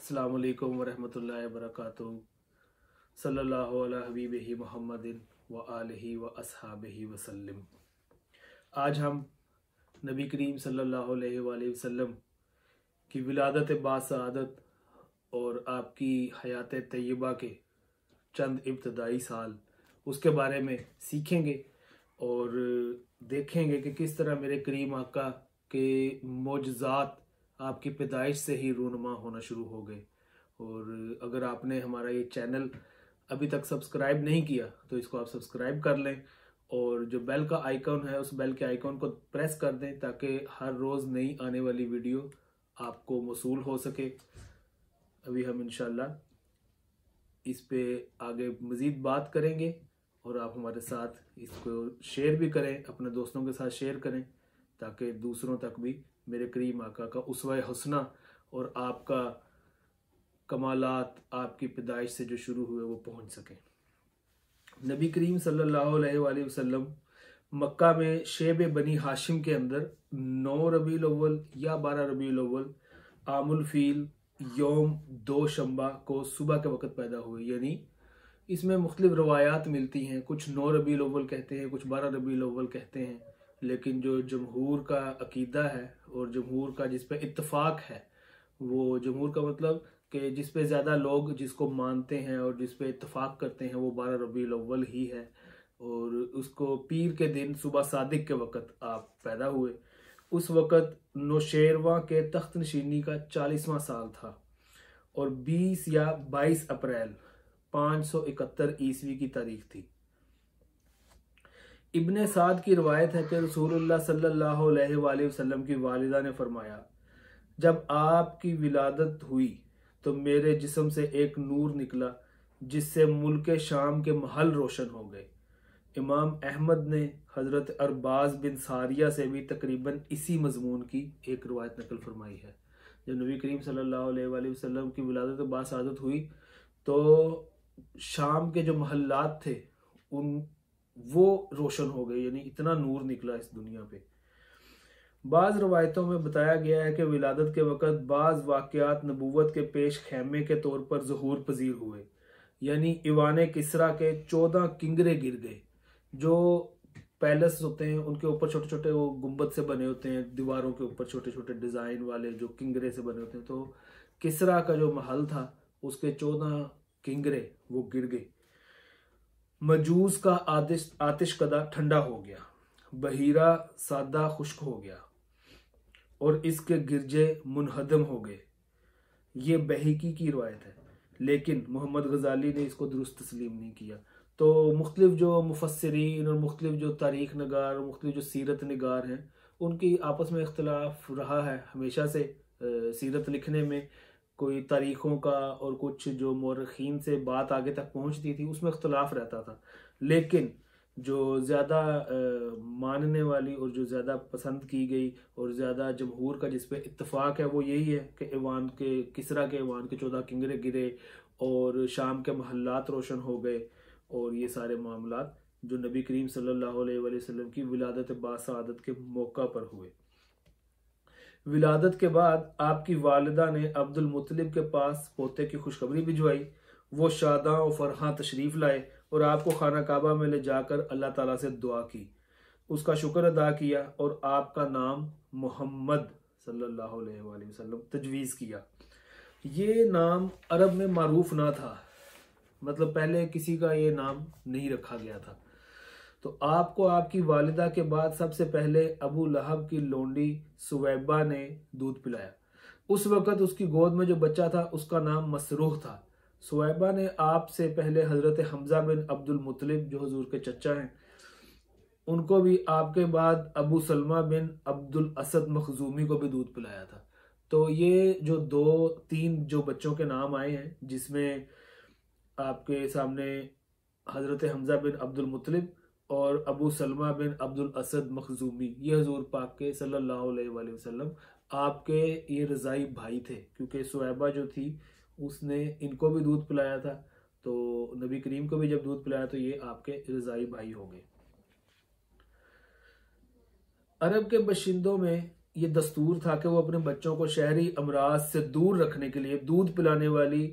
अस्सलाम वालेकुम वरहमतुल्लाहि वबरकातुहू। सल्लल्लाहु अला हबीबिही मुहम्मदिन व आलिही व अस्हाबिही वसल्लम। आज हम नबी करीम सल्लल्लाहु अलैहि वसल्लम की विलादत बासआदत और आपकी हयात तय्यबा के चंद इब्तदाई साल उसके बारे में सीखेंगे और देखेंगे कि किस तरह मेरे करीम आका के मोजज़ात आपकी पैदाइश से ही रूनुमा होना शुरू हो गए। और अगर आपने हमारा ये चैनल अभी तक सब्सक्राइब नहीं किया तो इसको आप सब्सक्राइब कर लें और जो बेल का आइकॉन है उस बेल के आइकॉन को प्रेस कर दें ताकि हर रोज़ नई आने वाली वीडियो आपको मौसूल हो सके। अभी हम इंशाल्लाह इस पे आगे मज़ीद बात करेंगे और आप हमारे साथ इसको शेयर भी करें, अपने दोस्तों के साथ शेयर करें ताकि दूसरों तक भी मेरे करीम आका का उसवा हसना और आपका कमालात आपकी पैदाइश से जो शुरू हुए वो पहुंच सके। नबी करीम सल्लल्लाहु अलैहि वसल्लम मक्का में शेब बनी हाशिम के अंदर 9 रबीउल अव्वल या 12 रबीउल अव्वल आमुल फील यौम 2 शंबा को सुबह के वक़्त पैदा हुए। यानी इसमें मुख्तलिफ रवायात मिलती हैं, कुछ 9 रबीउल अव्वल कहते हैं, कुछ 12 रबीउल अव्वल कहते हैं, लेकिन जो जमहूर का अकीदा है और जमहूर का जिस पे इत्तफाक है, वो जमहूर का मतलब कि जिस पे ज़्यादा लोग जिसको मानते हैं और जिस पे इत्तफाक करते हैं वो 12 रबीउल अव्वल ही है। और उसको पीर के दिन सुबह सादिक के वक़्त आप पैदा हुए। उस वक़्त नौशेरवा के तख्त नशीनी का 40वां साल था और 20 या 22 अप्रैल 571 ईस्वी की तारीख थी। इब्ने साद की रवायत है कि रसूलुल्लाह सल्लल्लाहु अलैहि वसल्लम की वालिदा ने फरमाया, जब आपकी विलादत हुई तो मेरे जिस्म से एक नूर निकला जिससे मुल्क शाम के महल रोशन हो गए। इमाम अहमद ने हज़रत अरबाज बिन सारिया से भी तकरीबन इसी मजमून की एक रवायत नकल फरमाई है। जब नबी करीम सल्लल्लाहु अलैहि वसल्लम की विलादत बासआदत हुई तो शाम के जो महल्लात थे वो रोशन हो गए, यानी इतना नूर निकला इस दुनिया पे। बाज़ रवायतों में बताया गया है कि विलादत के वक़्त बाज़ वाक़यात नबूवत के पेश खैमे के तौर पर ज़हूर पजीर हुए। यानी ईवान किसरा के 14 किंगरे गिर गए। जो पैलेस होते हैं उनके ऊपर छोटे छोटे वो गुंबद से बने होते हैं, दीवारों के ऊपर छोटे छोटे डिज़ाइन वाले जो किंगरे से बने होते हैं, तो किसरा का जो महल था उसके 14 किंगरे वो गिर गए। मजूस का आतिशकदा ठंडा हो गया, बहीरा सादा खुश्क हो गया और इसके गिरजे मुनहदम हो गए। ये बहकी की रवायत है, लेकिन मोहम्मद गजाली ने इसको दुरुस्त तस्लीम नहीं किया। तो मुख्तलिफ जो मुफस्सिरीन और मुख्तलिफ जो तारीख नगार और मुख्तलिफ जो सीरत निगार हैं उनकी आपस में इख्तलाफ रहा है हमेशा से। सीरत लिखने में कोई तारीखों का और कुछ जो मौरखीन से बात आगे तक पहुंचती थी उसमें इख्तलाफ रहता था, लेकिन जो ज़्यादा मानने वाली और जो ज़्यादा पसंद की गई और ज़्यादा जमहूर का जिस पे इत्तफाक है वो यही है कि ईवान के किसरा के ईवान के 14 किंगरे गिरे और शाम के महल्लात रोशन हो गए और ये सारे मामलात जो नबी करीम सल्लल्लाहु अलैहि वसल्लम की विलादत बासआदत के मौका पर हुए। विलादत के बाद आपकी वालिदा ने अब्दुल मुत्तलिब के पास पोते की खुशखबरी भिजवाई। वो शादा और फरहा तशरीफ़ लाए और आपको खाना काबा में ले जाकर अल्लाह ताला से दुआ की, उसका शुक्र अदा किया और आपका नाम मोहम्मद सल्लल्लाहु अलैहि वसल्लम तजवीज़ किया। ये नाम अरब में मारूफ ना था, मतलब पहले किसी का ये नाम नहीं रखा गया था। तो आपको आपकी वालिदा के बाद सबसे पहले अबू लहब की लोंडी सुवैबा ने दूध पिलाया। उस वक़्त उसकी गोद में जो बच्चा था उसका नाम मसरूह था। सुवैबा ने आपसे पहले हज़रत हमज़ा बिन अब्दुल मुत्तलिब जो हुजूर के चचा हैं उनको भी, आपके बाद अबू सलमा बिन अब्दुल असद मखजूमी को भी दूध पिलाया था। तो ये जो 2-3 जो बच्चों के नाम आए हैं जिसमें आपके सामने हज़रत हमज़ा बिन अब्दुल मुत्तलिब और अबू सलमा बिन अब्दुल असद मखजूमी, ये हुजूर पाक के सल्लल्लाहु अलैहि वसल्लम आपके ये रज़ाई भाई थे, क्योंकि सुवैबा जो थी उसने इनको भी दूध पिलाया था। तो नबी करीम को भी जब दूध पिलाया तो ये आपके रज़ाई भाई हो गए। अरब के बशिंदों में ये दस्तूर था कि वो अपने बच्चों को शहरी अमराज से दूर रखने के लिए दूध पिलाने वाली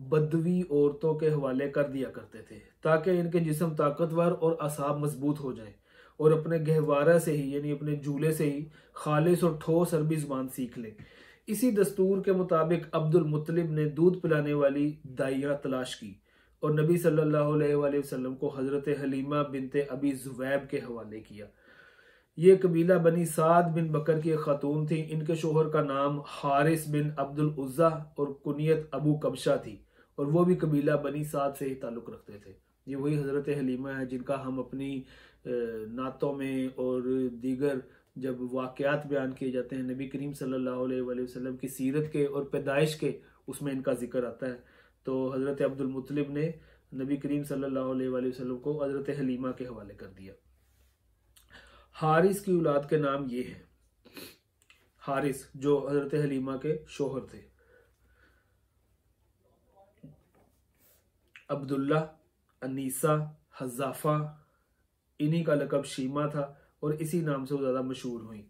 बदवी औरतों के हवाले कर दिया करते थे, ताकि इनके जिस्म ताकतवर और असाब मजबूत हो जाए और अपने गहवारा से ही यानी अपने जूले से ही खालिस और ठोस अरबी जुबान सीख लें। इसी दस्तूर के मुताबिक अब्दुल मुत्तलिब ने दूध पिलाने वाली दाइयाँ तलाश की और नबी सल्लल्लाहु अलैहि वसल्लम को हजरत हलीमा बिनते अबी जुवैब के हवाले किया। ये कबीला बनी साद बिन बकर की एक खातून थी। इनके शोहर का नाम हारिस बिन अब्दुल उज़्ज़ा और कुनियत अबू कबशा थी और वो भी कबीला बनी साद से ही ताल्लुक़ रखते थे। ये वही हज़रत हलीमा है जिनका हम अपनी नातों में और दीगर जब वाक़यात बयान किए जाते हैं नबी करीम सल्लल्लाहु अलैहि वसल्लम की सीरत के और पैदाइश के, उसमें इनका जिक्र आता है। तो हज़रत अब्दुल मुत्तलिब ने नबी करीम सल्लल्लाहु अलैहि वसल्लम को हज़रत हलीमा के हवाले कर दिया। हारिस की औलाद के नाम ये हैं। हारिस जो हज़रत हलीमा के शोहर थे, अब्दुल्ला, अनीसा, हज़ाफ़ा, इन्हीं का लक़ब शीमा था और इसी नाम से वो ज़्यादा मशहूर हुई।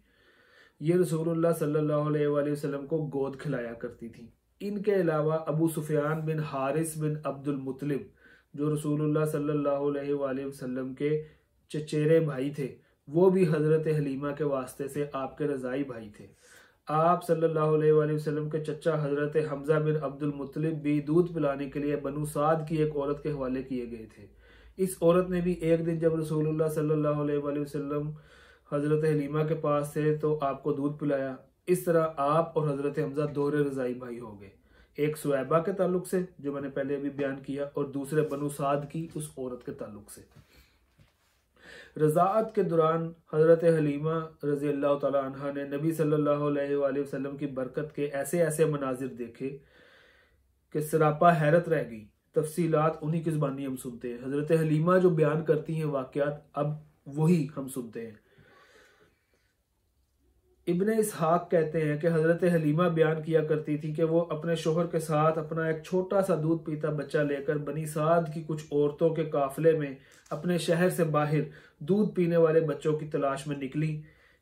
ये रसूलुल्लाह सल्लल्लाहु अलैहि वसल्लम को गोद खिलाया करती थी। इनके अलावा अबू सुफियान बिन हारिस बिन अब्दुल मुत्तलिब जो रसूलुल्लाह सल्लल्लाहु अलैहि वसल्लम के चचेरे भाई थे, वो भी हज़रत हलीमा के वास्ते से आपके रज़ाई भाई थे। आप सल्लल्लाहु अलैहि वसल्लम के चचा हज़रत हमज़ा बिन अब्दुल मुत्तलिब भी दूध पिलाने के लिए बनु साद की एक औरत के हवाले किए गए थे। इस औरत ने भी एक दिन जब रसूलुल्लाह सल्लल्लाहु अलैहि वसल्लम हज़रत हलीमा के पास थे तो आपको दूध पिलाया। इस तरह आप और हज़रत हमज़ा दोहरे रज़ाई भाई हो गए, एक सुहैबा के ताल्लुक से जो मैंने पहले अभी बयान किया और दूसरे बनु साद की उस औरत के ताल्लुक से। रज़ाअत के दौरान हज़रत हलीमा रज़ी अल्लाह तआला अन्हा ने नबी सल्लल्लाहु अलैहि वसल्लम की बरकत के ऐसे ऐसे मनाजिर देखे कि सरापा हैरत रह गई। तफसीलात उन्हीं की ज़ुबानी हम सुनते हैं। हज़रत हलीमा जो बयान करती हैं वाक़यात, अब वही हम सुनते हैं। इब्ने इसहाक कहते हैं कि हज़रत हलीमा बयान किया करती थी कि वो अपने शोहर के साथ अपना एक छोटा सा दूध पीता बच्चा लेकर बनी साद की कुछ औरतों के काफिले में अपने शहर से बाहर दूध पीने वाले बच्चों की तलाश में निकली।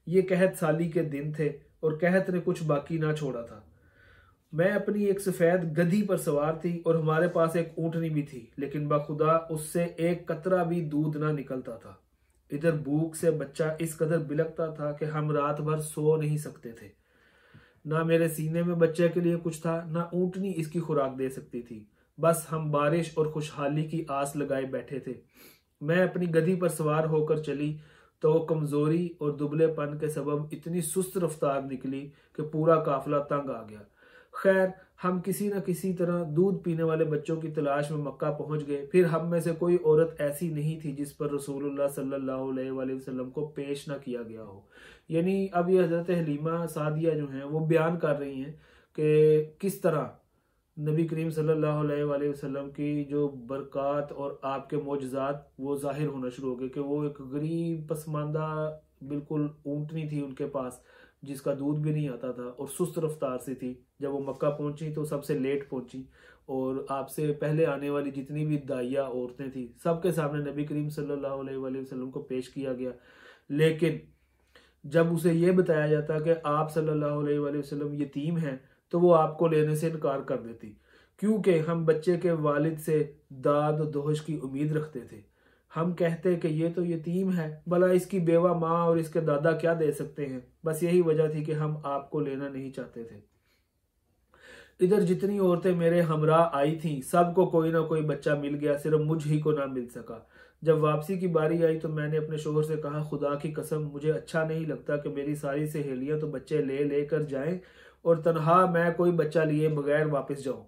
ये कहत साली के दिन थे और कहत ने कुछ बाकी ना छोड़ा था। मैं अपनी एक सफ़ेद गधी पर सवार थी और हमारे पास एक ऊँटनी भी थी, लेकिन बाखुदा उससे एक कतरा भी दूध ना निकलता था। इधर भूख से बच्चा इस कदर बिलकता था कि हम रात भर सो नहीं सकते थे। ना मेरे सीने में बच्चे के लिए कुछ था, ना ऊँटनी इसकी खुराक दे सकती थी। बस हम बारिश और खुशहाली की आस लगाए बैठे थे। मैं अपनी गधी पर सवार होकर चली तो वो कमजोरी और दुबलेपन के सबब इतनी सुस्त रफ्तार निकली कि पूरा काफिला तंग आ गया। खैर, हम किसी न किसी तरह दूध पीने वाले बच्चों की तलाश में मक्का पहुंच गए। फिर हम में से कोई औरत ऐसी नहीं थी जिस पर रसूलुल्लाह सल्लल्लाहु अलैहि वसल्लम को पेश न किया गया हो। यानी अब ये हज़रत हलीमा सादिया जो हैं वो बयान कर रही हैं कि किस तरह नबी करीम सल्लल्लाहु अलैहि वसल्लम की जो बरक़ात और आपके मोजज़ात वो ज़ाहिर होना शुरू हो गए कि वो एक गरीब पसमानदा बिल्कुल ऊँटनी थी उनके पास, जिसका दूध भी नहीं आता था और सुस्त रफ्तार से थी। जब वो मक्का पहुंची तो सबसे लेट पहुंची और आपसे पहले आने वाली जितनी भी दाइया औरतें थी सबके सामने नबी करीम सल्लल्लाहु अलैहि वसल्लम को पेश किया गया। लेकिन जब उसे ये बताया जाता कि आप सल्लल्लाहु अलैहि वसल्लम यतीम हैं तो वो आपको लेने से इनकार कर देती, क्योंकि हम बच्चे के वालिद से दाद और दोहश की उम्मीद रखते थे। हम कहते कि ये तो यतीम है, भला इसकी बेवा माँ और इसके दादा क्या दे सकते हैं। बस यही वजह थी कि हम आपको लेना नहीं चाहते थे। इधर जितनी औरतें मेरे हमरा आई थीं सबको कोई ना कोई बच्चा मिल गया, सिर्फ मुझ ही को ना मिल सका। जब वापसी की बारी आई तो मैंने अपने शोहर से कहा, खुदा की कसम मुझे अच्छा नहीं लगता कि मेरी सारी सहेलियां तो बच्चे ले लेकर जाएं और तनहा मैं कोई बच्चा लिए बगैर वापस जाऊं।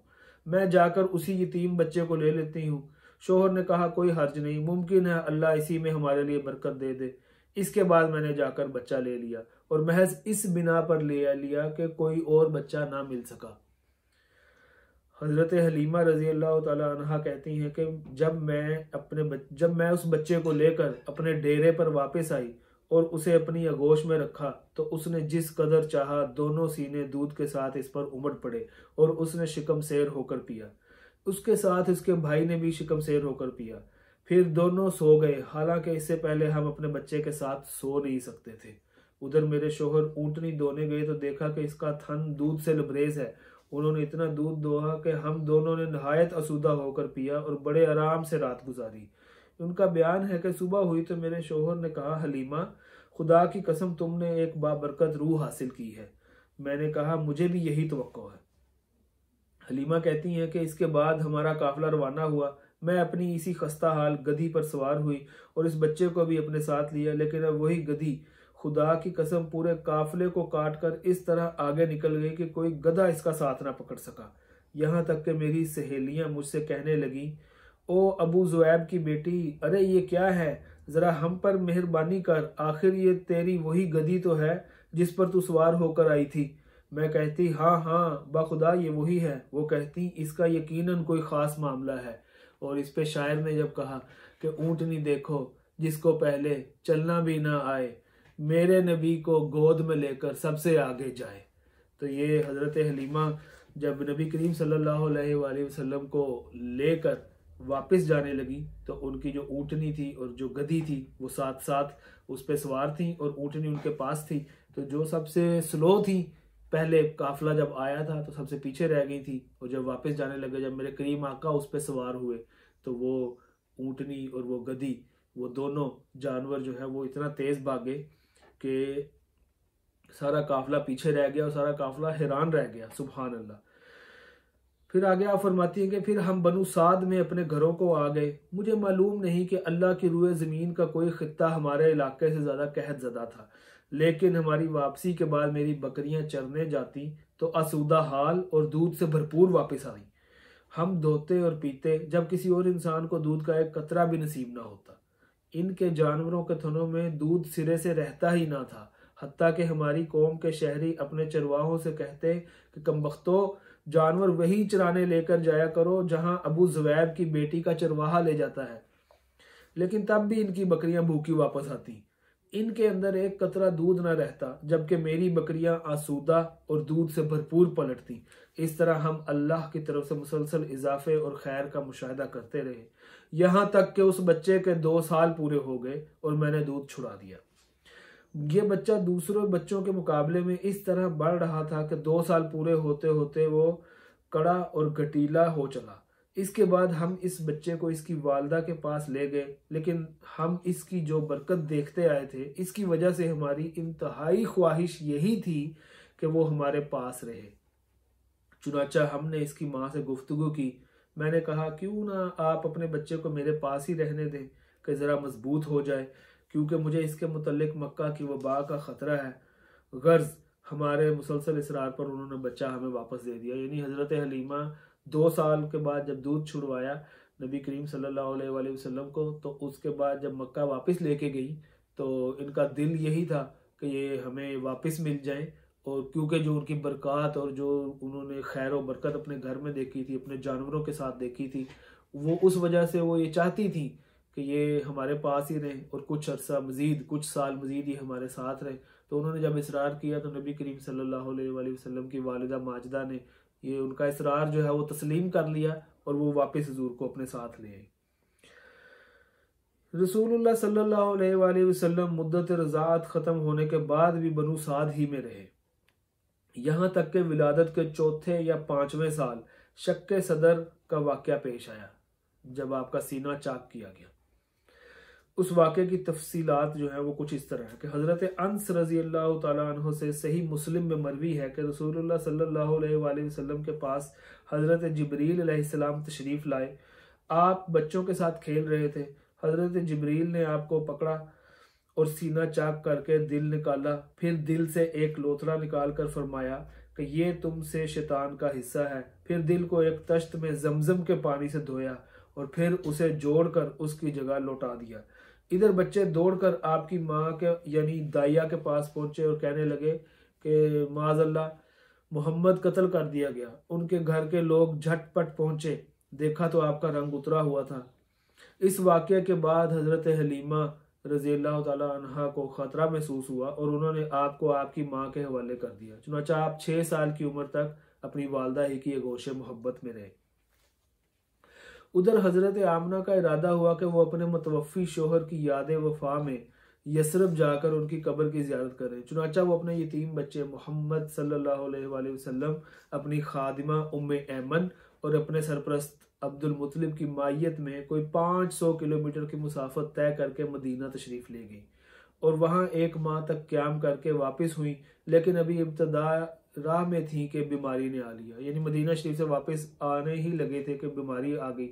मैं जाकर उसी यतीम बच्चे को ले लेती हूँ। शोहर ने कहा, कोई हर्ज नहीं, मुमकिन है अल्लाह इसी में हमारे लिए बरकत दे दे। इसके बाद मैंने जाकर बच्चा ले लिया और महज इस बिना पर ले लिया कि कोई और बच्चा ना मिल सका। हजरत हलीमा रजी अल्लाह तआला अन्हा कहती हैं कि जब मैं उस बच्चे को लेकर अपने डेरे पर वापस आई और उसे अपनी आगोश में रखा तो उसने जिस कदर चाहा दोनों सीने दूध के साथ इस पर उमड़ पड़े और उसने शिकमसेर होकर पिया। उसके साथ उसके भाई ने भी शिकमसेर होकर पिया। फिर दोनों सो गए। हालांकि इससे पहले हम अपने बच्चे के साथ सो नहीं सकते थे। उधर मेरे शोहर ऊँटनी दोने गए तो देखा कि इसका थन दूध से लबरेज है। उन्होंने इतना दूध दोहा कि हम दोनों ने नहायत आसूदा होकर पिया और बड़े आराम से रात गुजारी। उनका बयान है कि सुबह हुई तो मेरे शोहर ने कहा, हलीमा, खुदा की कसम तुमने एक बाबरकत रूह हासिल की है। मैंने कहा, मुझे भी यही तवक्को है। हलीमा कहती हैं कि इसके बाद हमारा काफिला रवाना हुआ। मैं अपनी इसी खस्ता हाल गधी पर सवार हुई और इस बच्चे को भी अपने साथ लिया, लेकिन अब वही गधी खुदा की कसम पूरे काफिले को काट कर इस तरह आगे निकल गई कि कोई गधा इसका साथ ना पकड़ सका। यहाँ तक कि मेरी सहेलियां मुझसे कहने लगी, ओ अबू जुएब की बेटी, अरे ये क्या है, जरा हम पर मेहरबानी कर, आखिर ये तेरी वही गधी तो है जिस पर तू सवार होकर आई थी। मैं कहती, हाँ हाँ बाखुदा ये वही है। वो कहती, इसका यकीनन कोई ख़ास मामला है। और इस पे शायर ने जब कहा कि ऊँटनी देखो जिसको पहले चलना भी ना आए, मेरे नबी को गोद में लेकर सबसे आगे जाए। तो ये हज़रत हलीमा जब नबी करीम सल्लल्लाहु अलैहि वसल्लम को लेकर वापस जाने लगी तो उनकी जो ऊँटनी थी और जो गधी थी वो साथ साथ उस पर सवार थी और ऊँटनी उनके पास थी। तो जो सबसे स्लो थी, पहले काफिला जब आया था तो सबसे पीछे रह गई थी, और जब वापस जाने लगे, जब मेरे करीम आका उस पर सवार हुए तो वो ऊँटनी और वो गधी, वो दोनों जानवर जो है वो इतना तेज भागे कि सारा काफिला पीछे रह गया और सारा काफिला हैरान रह गया। सुभान अल्लाह। फिर आगे आप फरमाती हैं कि फिर हम बनु साद में अपने घरों को आ गए। मुझे मालूम नहीं कि अल्लाह की रूए ज़मीन का कोई खित्ता हमारे इलाके से ज़्यादा कहत ज़दा था, लेकिन हमारी वापसी के बाद मेरी बकरियां चरने जाती तो आसूदा हाल और दूध से भरपूर वापस आई। हम धोते और पीते जब किसी और इंसान को दूध का एक कतरा भी नसीब ना होता। इनके जानवरों के थनों में दूध सिरे से रहता ही ना था, हत्ता कि हमारी कौम के शहरी अपने चरवाहों से कहते कि कमबख्तो, जानवर वही चराने लेकर जाया करो जहां अबू जुवैब की बेटी का चरवाहा ले जाता है। लेकिन तब भी इनकी बकरियां भूखी वापस आती, इनके अंदर एक कतरा दूध न रहता, जबकि मेरी बकरियां आसूदा और दूध से भरपूर पलटती। इस तरह हम अल्लाह की तरफ से मुसलसल इजाफे और खैर का मुशाहिदा करते रहे, यहाँ तक कि उस बच्चे के 2 साल पूरे हो गए और मैंने दूध छुड़ा दिया। ये बच्चा दूसरों बच्चों के मुकाबले में इस तरह बढ़ रहा था कि 2 साल पूरे होते होते वो कड़ा और गटीला हो चला। इसके बाद हम इस बच्चे को इसकी वालदा के पास ले गए, लेकिन हम इसकी जो बरकत देखते आए थे, इसकी वजह से हमारी इंतहाई ख्वाहिश यही थी कि वो हमारे पास रहे। चुनाचा हमने इसकी माँ से गुफ्तगू की। मैंने कहा, क्यों ना आप अपने बच्चे को मेरे पास ही रहने दें कि ज़रा मजबूत हो जाए, क्योंकि मुझे इसके मुतल्लिक मक्का की वबा का ख़तरा है। गर्ज हमारे मुसलसल इसरार पर उन्होंने बच्चा हमें वापस दे दिया। यानी हज़रत हलीमा 2 साल के बाद जब दूध छुड़वाया नबी करीम सल्लल्लाहु अलैहि वसल्लम को, तो उसके बाद जब मक्का वापस लेके गई तो इनका दिल यही था कि ये हमें वापस मिल जाएं। और क्योंकि जो उनकी बरक़ात और जो उन्होंने खैर और बरकत अपने घर में देखी थी, अपने जानवरों के साथ देखी थी, वो उस वजह से वो ये चाहती थी कि ये हमारे पास ही रहें और कुछ अरसा मज़ीद, कुछ साल मज़ीद ये हमारे साथ रहें। तो उन्होंने जब इसरार किया तो नबी करीम सल्लल्लाहु अलैहि वसल्लम की वालिदा माजिदा ने ये उनका इसरार जो है वो तस्लीम कर लिया और वो वापस हुजूर को अपने साथ ले आई। रसूलुल्लाह सल्लल्लाहु अलैहि वसल्लम मुद्दत रज़ाअत ख़त्म होने के बाद भी बनु साद ही में रहे, यहाँ तक कि विलादत के 4थे या 5वें साल शक्के सदर का वाक़या पेश आया जब आपका सीना चाक किया गया। उस वाक़े की तफसीलात जो है वो कुछ इस तरह है कि हज़रत अनस रज़ी अल्लाह तआला अन्हु से सही मुस्लिम में मरवी है कि रसूलुल्लाह सल्लल्लाहु अलैहि वसल्लम के पास हज़रत जिब्रील अलैहिस्सलाम तशरीफ़ लाए। आप बच्चों के साथ खेल रहे थे। हज़रत जिब्रील ने आपको पकड़ा और सीना चाक करके दिल निकाला, फिर दिल से एक लोथड़ा निकाल कर फरमाया कि ये तुमसे शैतान का हिस्सा है। फिर दिल को एक तश्त में जमजम के पानी से धोया और फिर उसे जोड़कर उसकी जगह लौटा दिया। इधर बच्चे दौड़कर आपकी माँ के यानी दाइया के पास पहुंचे और कहने लगे कि माज़अल्लाह मोहम्मद कत्ल कर दिया गया। उनके घर के लोग झटपट पहुंचे, देखा तो आपका रंग उतरा हुआ था। इस वाक़े के बाद हज़रत हलीमा रज़ियल्लाहु ताला अन्हा को ख़तरा महसूस हुआ और उन्होंने आपको आपकी माँ के हवाले कर दिया। चुनांचे आप 6 साल की उम्र तक अपनी वालदा ही की गोशे मोहब्बत में रहे। उधर हज़रत आमना का इरादा हुआ कि वो अपने मुतवफ़ी शोहर की याद वफ़ा में यसरब जाकर उनकी कब्र की ज़ियारत करें। चुनाचा वो अपने यतीम बच्चे मोहम्मद सल्लल्लाहु अलैहि वसल्लम, अपनी खादिमा उम्मे ऐमन और अपने सरपरस्त अब्दुल मुत्तलिब की मायत में कोई 500 किलोमीटर की मुसाफत तय करके मदीना तशरीफ़ ले गई और वहाँ एक माह तक क़याम करके वापस हुई। लेकिन अभी इब्तदा राह में थी कि बीमारी ने आ लिया, यानी मदीना शरीफ से वापस आने ही लगे थे कि बीमारी आ गई।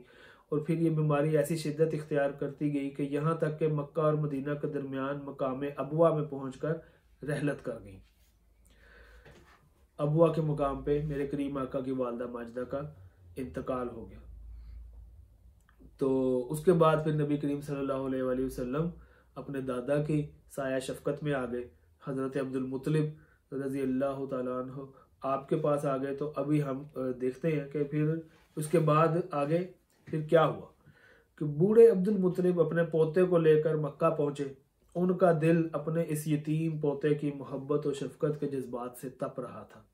और फिर ये बीमारी ऐसी शिद्दत इख्तियार करती गई कि यहाँ तक कि मक्का और मदीना के दरमियान मकाम अबवा में पहुंचकर रहलत कर गई। अबवा के मुकाम पे मेरे करीम आका की वालदा माजिदा का इंतकाल हो गया। तो उसके बाद फिर नबी करीम सल्लल्लाहु अलैहि वसल्लम अपने दादा की साया शफकत में आ गए। हज़रत अब्दुल मुत्तलिब रज़ी अल्लाह तआला अन्हु आपके पास आ गए। तो अभी हम देखते हैं कि फिर उसके बाद आगे फिर क्या हुआ कि बूढ़े अब्दुल मुत्तलिब अपने पोते को लेकर मक्का पहुंचे। उनका दिल अपने इस यतीम पोते की मोहब्बत और शफकत के जज्बात से तप रहा था,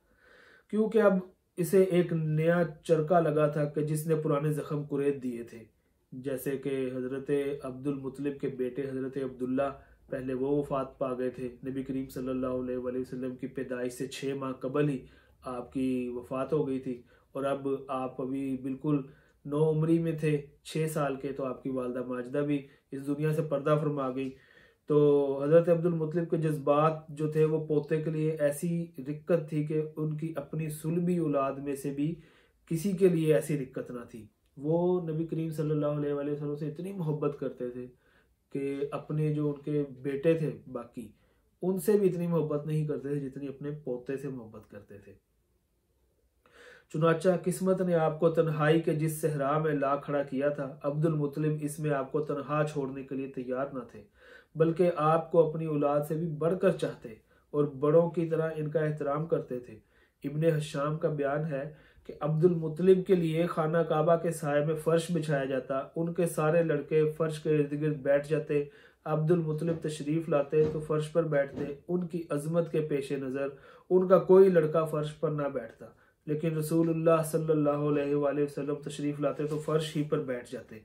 क्योंकि अब इसे एक नया चरका लगा था कि जिसने पुराने जख्म कुरेद दिए थे। जैसे कि हज़रत अब्दुल मुत्तलिब के बेटे हज़रत अब्दुल्ला, पहले वो वफात पा गए थे। नबी करीम सल्लल्लाहु अलैहि वसल्लम की पैदाइश से 6 माह कबल ही आपकी वफात हो गई थी। और अब आप अभी बिल्कुल 9 उम्री में थे, 6 साल के, तो आपकी वालदा माजिदा भी इस दुनिया से पर्दा फरमा गई। तो हज़रत अब्दुल मुत्तलिब के जज्बात जो थे वो पोते के लिए ऐसी रिक्कत थी कि उनकी अपनी सुलभी औलाद में से भी किसी के लिए ऐसी रिक्कत ना थी। वो नबी करीम सल्लल्लाहु अलैहि वसल्लम से इतनी मोहब्बत करते थे कि अपने जो उनके बेटे थे बाकी, उनसे भी इतनी मोहब्बत नहीं करते थे जितनी अपने पोते से मोहब्बत करते थे। चुनाचा किस्मत ने आपको तन्हाई के जिस सहरा में ला खड़ा किया था, अब्दुल मुत्तलिब इसमें आपको तन्हा छोड़ने के लिए तैयार न थे, बल्कि आपको अपनी औलाद से भी बढ़कर चाहते और बड़ों की तरह इनका एहतराम करते थे। इब्ने हशाम का बयान है कि अब्दुल मुत्तलिब के लिए खाना काबा के साए में फर्श बिछाया जाता, उनके सारे लड़के फर्श के इर्द गिर्द बैठ जाते। अब्दुल मुत्तलिब तशरीफ लाते तो फर्श पर बैठते। उनकी अजमत के पेश नज़र उनका कोई लड़का फर्श पर ना बैठता, लेकिन रसूलुल्लाह सल्लल्लाहु अलैहि वसल्लम तशरीफ लाते तो फर्श ही पर बैठ जाते।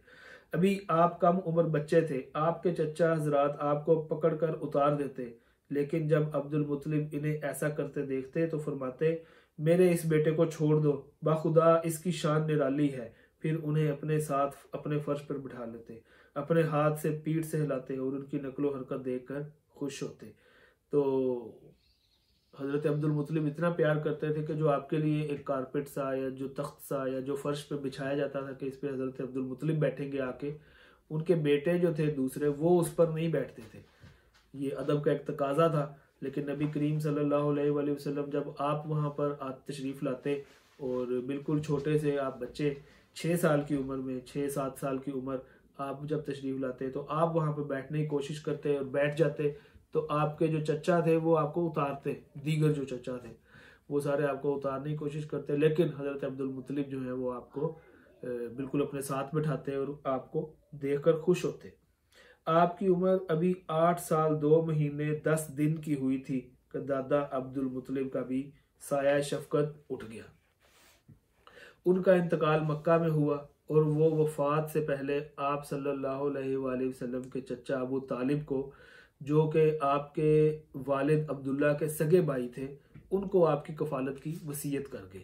अभी आप कम उम्र बच्चे थे, आपके चचा हजरात आपको पकड़कर उतार देते, लेकिन जब अब्दुल मुत्तलिब इन्हें ऐसा करते देखते तो फरमाते, मेरे इस बेटे को छोड़ दो, बाखुदा इसकी शान निराली है। फिर उन्हें अपने साथ अपने फर्श पर बिठा लेते, अपने हाथ से पीठ से हिलाते और उनकी नकलो हरकत देखकर खुश होते। तो हज़रत अब्दुल मुत्तलिब इतना प्यार करते थे कि जो आपके लिए एक कारपेट सा या जो तख्त सा या जो फर्श पे बिछाया जाता था कि इस पे हज़रत अब्दुल मुत्तलिब बैठेंगे आके, उनके बेटे जो थे दूसरे वो उस पर नहीं बैठते थे। ये अदब का एक तकाजा था। लेकिन नबी करीम सल्लल्लाहु अलैहि वसल्लम जब आप वहाँ पर तशरीफ़ लाते और बिल्कुल छोटे से आप बच्चे 6 साल की उम्र में, 6-7 साल की उम्र, आप जब तशरीफ़ लाते तो आप वहाँ पर बैठने की कोशिश करते और बैठ जाते तो आपके जो चचा थे वो आपको उतारते, दीगर जो चचा थे वो सारे आपको उतारने की कोशिश करते, लेकिन हज़रत अब्दुल मुत्तलिब जो है वो आपको बिल्कुल अपने साथ बिठाते और आपको देखकर खुश होते। आपकी उम्र अभी 8 साल 2 महीने 10 दिन की हुई थी कि दादा अब्दुल मुत्तलिब का भी साया शफकत उठ गया। उनका इंतकाल मक्का में हुआ और वो वफात से पहले आप सल्लल्लाहु अलैहि वसल्लम के चचा अबू तालिब को, जो कि आपके वालिद अब्दुल्ला के सगे भाई थे, उनको आपकी कफालत की वसीयत कर गए।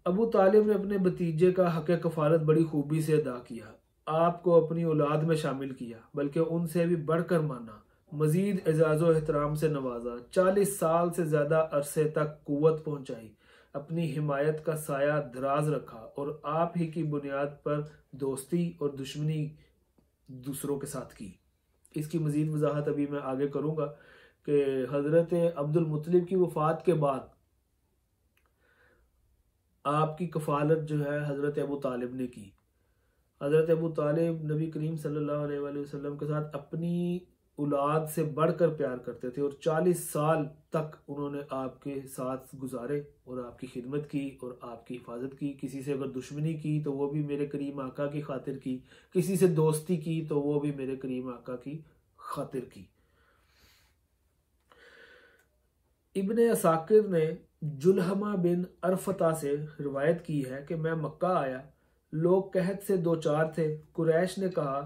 अबू तालिब ने अपने भतीजे का हक कफालत बड़ी खूबी से अदा किया, आपको अपनी औलाद में शामिल किया, बल्कि उनसे भी बढ़कर माना, मजीद एजाज़ो एहतराम से नवाजा, 40 साल से ज़्यादा अरसे तक कुव्वत पहुंचाई, अपनी हिमायत का साया दराज रखा और आप ही की बुनियाद पर दोस्ती और दुश्मनी दूसरों के साथ की। इसकी मजीद वजाहत अभी मैं आगे करूँगा कि हज़रत अब्दुल मुत्तलिब की वफ़ात के बाद आपकी कफालत जो है हज़रत अबू तालिब ने की। हज़रत अबू तालिब नबी करीम सल्लल्लाहु अलैहि वसल्लम के साथ अपनी औलाद से बढ़कर प्यार करते थे और 40 साल तक उन्होंने आपके साथ गुजारे और आपकी खिदमत की और आपकी हिफाजत की। किसी से अगर दुश्मनी की तो वो भी मेरे करीम आका की खातिर की, किसी से दोस्ती की तो वो भी मेरे करीम आका की खातिर की। इब्ने असाकिर ने जुल्हमा बिन अरफता से रिवायत की है कि मैं मक्का आया, लोग कहत से दो चार थे। कुरैश ने कहा,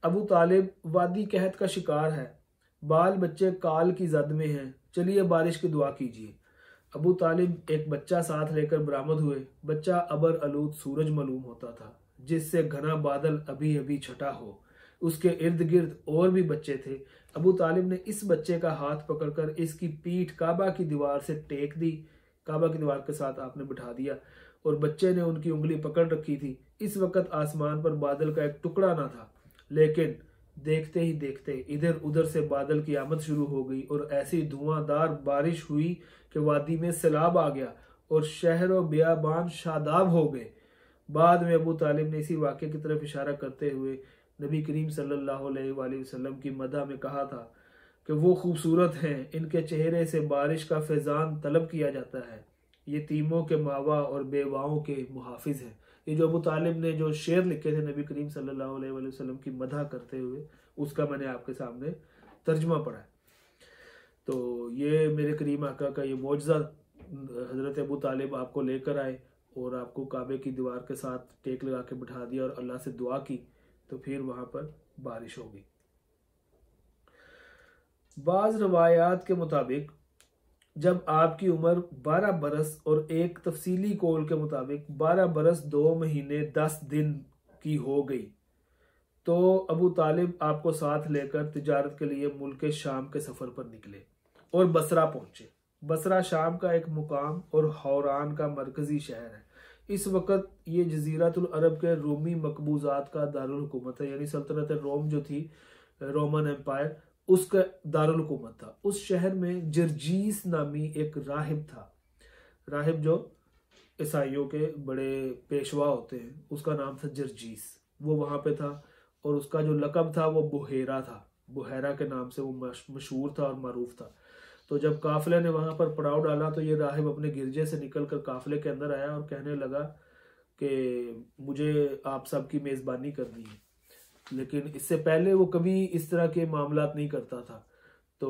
अबू तालिब वादी कहत का शिकार है, बाल बच्चे काल की जद में हैं, चलिए बारिश की दुआ कीजिए। अबू तालिब एक बच्चा साथ लेकर बरामद हुए। बच्चा अबर आलूद सूरज मालूम होता था, जिससे घना बादल अभी अभी छटा हो। उसके इर्द गिर्द और भी बच्चे थे। अबू तालिब ने इस बच्चे का हाथ पकड़कर इसकी पीठ काबा की दीवार से टेक दी। काबा की दीवार के साथ आपने बिठा दिया और बच्चे ने उनकी उंगली पकड़ रखी थी। इस वक्त आसमान पर बादल का एक टुकड़ा ना था, लेकिन देखते ही देखते इधर उधर से बादल की आमद शुरू हो गई और ऐसी धुआंधार बारिश हुई कि वादी में सैलाब आ गया और शहर और बियाबान शादाब हो गए। बाद में अबू तालिब ने इसी वाक़े की तरफ इशारा करते हुए नबी करीम सल्लल्लाहु अलैहि वसल्लम की मदह में कहा था कि वो खूबसूरत हैं, इनके चेहरे से बारिश का फैज़ान तलब किया जाता है, यतीमों के मावा और बेवाओं के मुहाफिज हैं। ये जो अबू तालिब ने जो शेर लिखे थे नबी करीम सल्लल्लाहु अलैहि वसल्लम की मदह करते हुए, उसका मैंने आपके सामने तर्जुमा पढ़ा है। तो ये मेरे करीम आका का ये मौजज़ा हज़रत अबू तालिब आपको लेकर आए और आपको काबे की दीवार के साथ टेक लगा के बिठा दिया और अल्लाह से दुआ की, तो फिर वहाँ पर बारिश होगी। बाज़ रवायात के मुताबिक जब आपकी उम्र 12 बरस और एक तफसीली कौल के मुताबिक 12 बरस 2 महीने 10 दिन की हो गई, तो अबू तालिब आपको साथ लेकर तिजारत के लिए मुल्क शाम के सफ़र पर निकले और बसरा पहुंचे। बसरा शाम का एक मुकाम और हौरान का मरकजी शहर है। इस वक्त ये जजीरतुल अरब के रोमी मकबूजात का दारुल हुकूमत है, यानी सल्तनत रोम जो थी, रोमन एम्पायर, उसका दारुल हुकूमत था। उस शहर में जर्जीस नामी एक राहिब था। राहिब जो ईसाइयों के बड़े पेशवा होते हैं, उसका नाम था जर्जीस। वो वहाँ पे था और उसका जो लक़ब था वो बुहेरा था। बुहेरा के नाम से वो मशहूर था और मारूफ था। तो जब काफिले ने वहाँ पर पड़ाव डाला तो ये राहिब अपने गिरजे से निकलकर काफिले के अंदर आया और कहने लगा कि मुझे आप सब की मेज़बानी करनी है। लेकिन इससे पहले वो कभी इस तरह के मामलात नहीं करता था। तो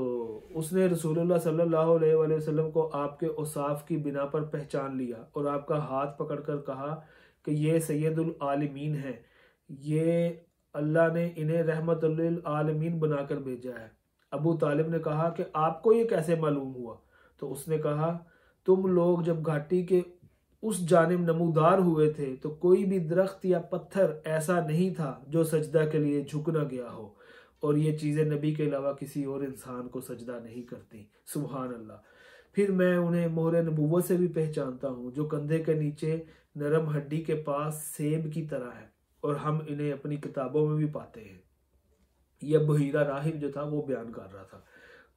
उसने रसूलुल्लाह सल्लल्लाहु अलैहि वसल्लम को आपके औसाफ की बिना पर पहचान लिया और आपका हाथ पकड़कर कहा कि ये सैयदुल आलमीन है, ये अल्लाह ने इन्हें रहमतुल आलमीन बनाकर भेजा है। अबू तालिब ने कहा कि आपको ये कैसे मालूम हुआ? तो उसने कहा, तुम लोग जब घाटी के उस जानिब नमूदार हुए थे तो कोई भी दरख्त या पत्थर ऐसा नहीं था जो सजदा के लिए झुक न गया हो, और ये चीज़ें नबी के अलावा किसी और इंसान को सजदा नहीं करती। सुभान अल्लाह। फिर मैं उन्हें मोहर नबूवत से भी पहचानता हूँ, जो कंधे के नीचे नरम हड्डी के पास सेब की तरह है, और हम इन्हें अपनी किताबों में भी पाते हैं। यह बहीरा राहिब जो था वो बयान कर रहा था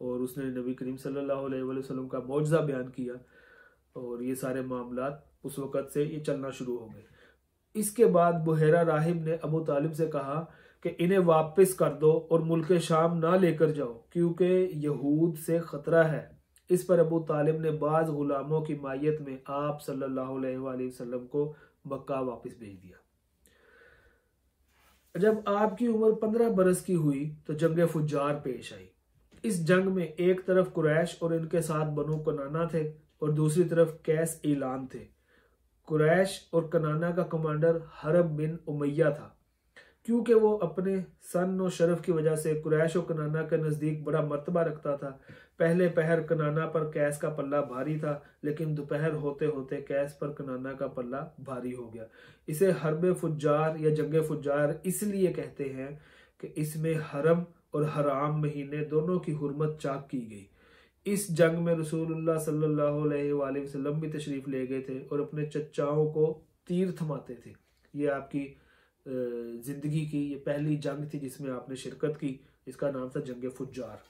और उसने नबी करीम सल्लल्लाहु अलैहि वसल्लम का मौजज़ा बयान किया और ये सारे मामलात उस वक़्त से ये चलना शुरू हो गए। इसके बाद बुहेरा राहिब ने अबू तालिब से कहा कि इन्हें वापस कर दो और मुल्क शाम ना लेकर जाओ, क्योंकि यहूद से ख़तरा है। इस पर अबू तालिब ने बाज़ गुलामों की मायत में आप सल्लल्लाहु अलैहि वसल्लम को मक्का वापस भेज दिया। जब आपकी उम्र 15 बरस की हुई तो जंग फुज्जार पेश आई। इस जंग में एक तरफ कुरैश और इनके साथ बनु कनाना थे और दूसरी तरफ कैस ईलान थे। कुरैश और कनाना का कमांडर हरब बिन उमैया था। क्योंकि वो अपने सन और शरफ की वजह से कुरैश और कनाना के नज़दीक बड़ा मर्तबा रखता था। पहले पहर कनाना पर कैस का पल्ला भारी था, लेकिन दोपहर होते होते कैस पर कनाना का पल्ला भारी हो गया। इसे हरब फुज्जार या जंग फुज्जार इसलिए कहते हैं कि इसमें हरम और हराम महीने दोनों की हुर्मत चाक की गई। इस जंग में रसूलुल्लाह सल्लल्लाहु अलैहि वसल्लम भी तशरीफ़ ले गए थे और अपने चचाओं को तीर थमाते थे। ये आपकी ज़िंदगी की ये पहली जंग थी जिसमें आपने शिरकत की। इसका नाम था जंग फुज्जार।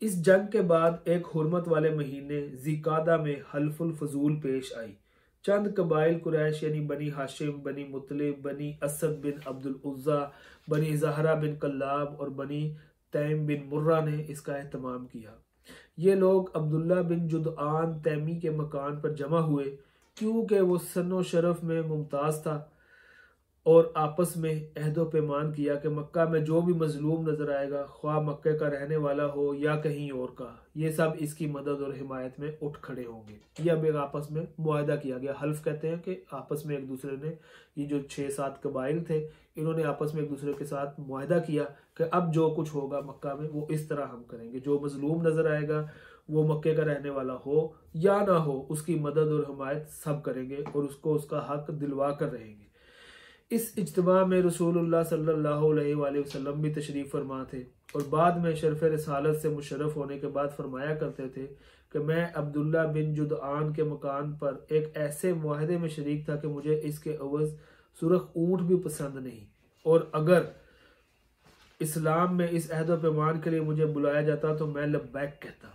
इस जंग के बाद एक हुर्मत वाले महीने ज़िकादा में हल्फुल फजूल पेश आई। चंद कबाइल कुरैश यानी बनी हाशिम, बनी मुतलिब, बनी असद बिन अब्दुल उज़्ज़ा, बनी ज़हरा बिन कल्लाब और बनी तैम बिन मुर्रा ने इसका एहतमाम किया। ये लोग अब्दुल्ला बिन जुदआन तैमी के मकान पर जमा हुए, क्योंकि वो सनो शरफ में मुमताज़ था और आपस में अहदो पैमान किया कि मक्का में जो भी मजलूम नजर आएगा, ख्वाह मक्के का रहने वाला हो या कहीं और का, ये सब इसकी मदद और हिमायत में उठ खड़े होंगे। ये अब एक आपस में मुआहदा किया गया। हल्फ कहते हैं कि आपस में एक दूसरे ने, ये जो 6-7 कबाइल थे, इन्होंने आपस में एक दूसरे के साथ मुआहदा किया कि अब जो कुछ होगा मक्का में वो इस तरह हम करेंगे। जो मजलूम नजर आएगा वो मक्के का रहने वाला हो या ना हो, उसकी मदद और हिमायत सब करेंगे और उसको उसका हक दिलवा कर रहेंगे। इस इज्तिमा में रसूलुल्लाह सल्लल्लाहु अलैहि वसल्लम भी तशरीफ़ फरमा थे और बाद में शरफ़ रिसालत से मुशर्रफ होने के बाद फरमाया करते थे कि मैं अब्दुल्ला बिन जुदआन के मकान पर एक ऐसे मुआहदे में शरीक था कि मुझे इसके अवज़ सुरख ऊँट भी पसंद नहीं, और अगर इस्लाम में इस अहद व पैमान के लिए मुझे बुलाया जाता तो मैं लब्बैक कहता।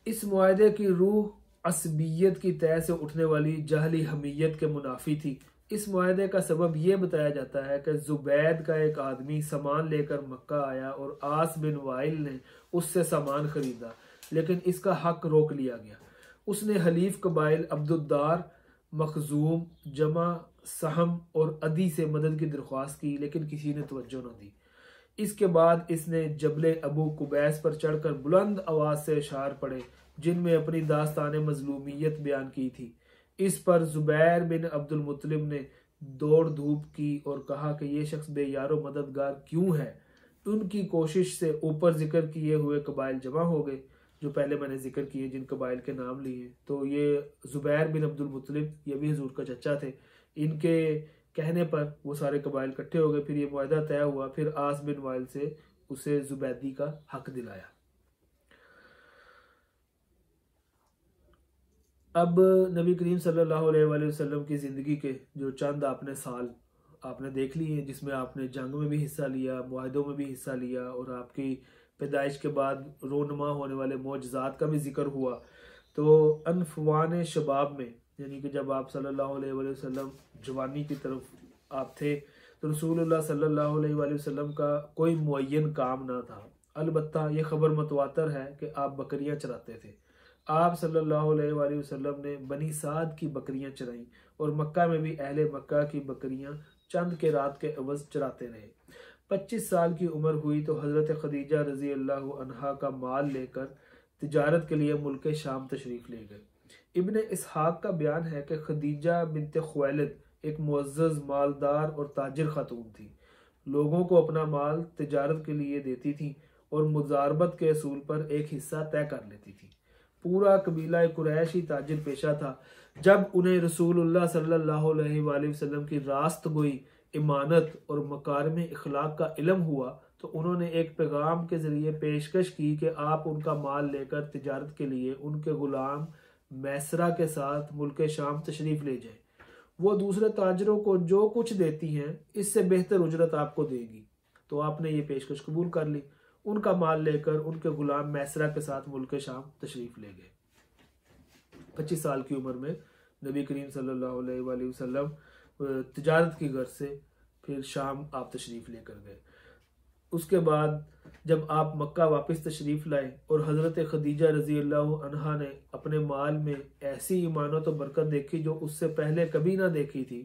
इस मुआहदे की रूह असबियत की तय से उठने वाली जहली हमीयत के मुनाफी थी। इस मुआहदे का सबब यह बताया जाता है कि जुबैद का एक आदमी सामान लेकर मक्का आया और आस बिन वाइल ने उससे सामान खरीदा, लेकिन इसका हक रोक लिया गया। उसने हलीफ कबाइल अब्दुद्दार, मखजूम, जमा, सहम और अदी से मदद की दरख्वास्त की, लेकिन किसी ने तवज्जो न दी। इसके बाद इसने जबले अबू कुबैस पर चढ़कर बुलंद आवाज से अशार पढ़े जिनमें अपनी दास्तान मजलूमियत बयान की थी। इस पर जुबैर बिन अब्दुल मुत्तलिब ने दौड़ धूप की और कहा कि ये शख्स बेयारो मददगार क्यों है। उनकी कोशिश से ऊपर जिक्र किए हुए कबाइल जमा हो गए, जो पहले मैंने जिक्र किए जिन कबाइल के नाम लिए। तो ये जुबैर बिन अब्दुल मुत्तलिब, ये भी हुजूर का चचा थे। इनके कहने पर वो सारे कबाइल इकट्ठे हो गए। फिर ये मुआहदा तय हुआ। फिर आस बिन वाइल से उसे जुबैदी का हक दिलाया। अब नबी करीम सल्लल्लाहु अलैहि वसल्लम की ज़िंदगी के जो चंद आपने साल आपने देख लिए हैं, जिसमें आपने जंग में भी हिस्सा लिया, मुआहदों में भी हिस्सा लिया, और आपकी पैदाइश के बाद रोनमा होने वाले मौजज़ात का भी जिक्र हुआ। तो अनफवान शबाब में, यानी कि जब आप सल्लल्लाहु अलैहि वसल्लम जवानी की तरफ आप थे, तो रसूलुल्लाह सल्लल्लाहु अलैहि वसल्लम का कोई मुअय्यन काम ना था। अलबत्ता ये खबर मतवातर है कि आप बकरियां चराते थे। आप सल्लल्लाहु अलैहि वसल्लम ने बनी साद की बकरियां चराईं और मक्का में भी अहले मक्का की बकरियां चंद के रात के अवज़ चराते रहे। 25 साल की उम्र हुई तो हज़रत खदीजा रज़ी अल्लाह अन्हा का माल लेकर तिजारत के लिए मुल्क शाम तशरीफ़ ले गए। इब्ने इसहाक का बयान है कि खदीजा बिनते खुवैलिद एक मुअज़्ज़ज़, मालदार और ताजिर खातून थी। लोगों को अपना माल तिजारत के लिए देती थी और मुजारबत के असूल पर एक हिस्सा तय कर लेती थी। पूरा कबीला कुरैश ही ताजिर पेशा था। जब उन्हें रसूलुल्लाह सल्लल्लाहु अलैहि वसल्लम की रास्तगोई, इमानत और मकारिम इखलाक का इल्म हुआ तो उन्होंने एक पैगाम के जरिए पेशकश की कि आप उनका माल लेकर तिजारत के लिए उनके गुलाम मैसरा के साथ मुल्क शाम तशरीफ ले जाएं। वो दूसरे ताजरों को जो कुछ देती हैं इससे बेहतर उजरत आपको देगी। तो आपने ये पेशकश कबूल कर ली। उनका माल लेकर उनके गुलाम मैसरा के साथ मुल्क शाम तशरीफ ले गए। 25 साल की उम्र में नबी करीम सल्लल्लाहु अलैहि वसल्लम तिजारत की गर्ज से फिर शाम आप तशरीफ लेकर गए। उसके बाद जब आप मक्का वापस तशरीफ लाए और हज़रत खदीजा रज़ी अल्लाह अन्हा ने अपने माल में ऐसी ईमानत और बरकत देखी जो उससे पहले कभी ना देखी थी,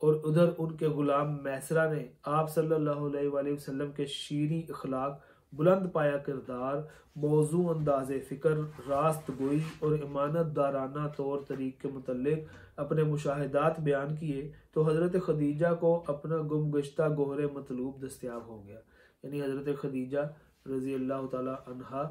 और उधर उनके गुलाम मैसरा ने आप सल्लल्लाहु अलैहि वसल्लम के शीरी अखलाक, बुलंद पाया किरदार, मौजू अंदाज़ फ़िक्र, रास्त गोई और इमानत दाराना तौर तरीक़ के मुतल्लिक़ अपने मुशाहिदात बयान किए, तो हज़रत खदीजा को अपना गुमगश्ता गोहरे मतलूब दस्तयाब हो गया। यानी हज़रत खदीजा रज़ी अल्लाह ताला अन्हा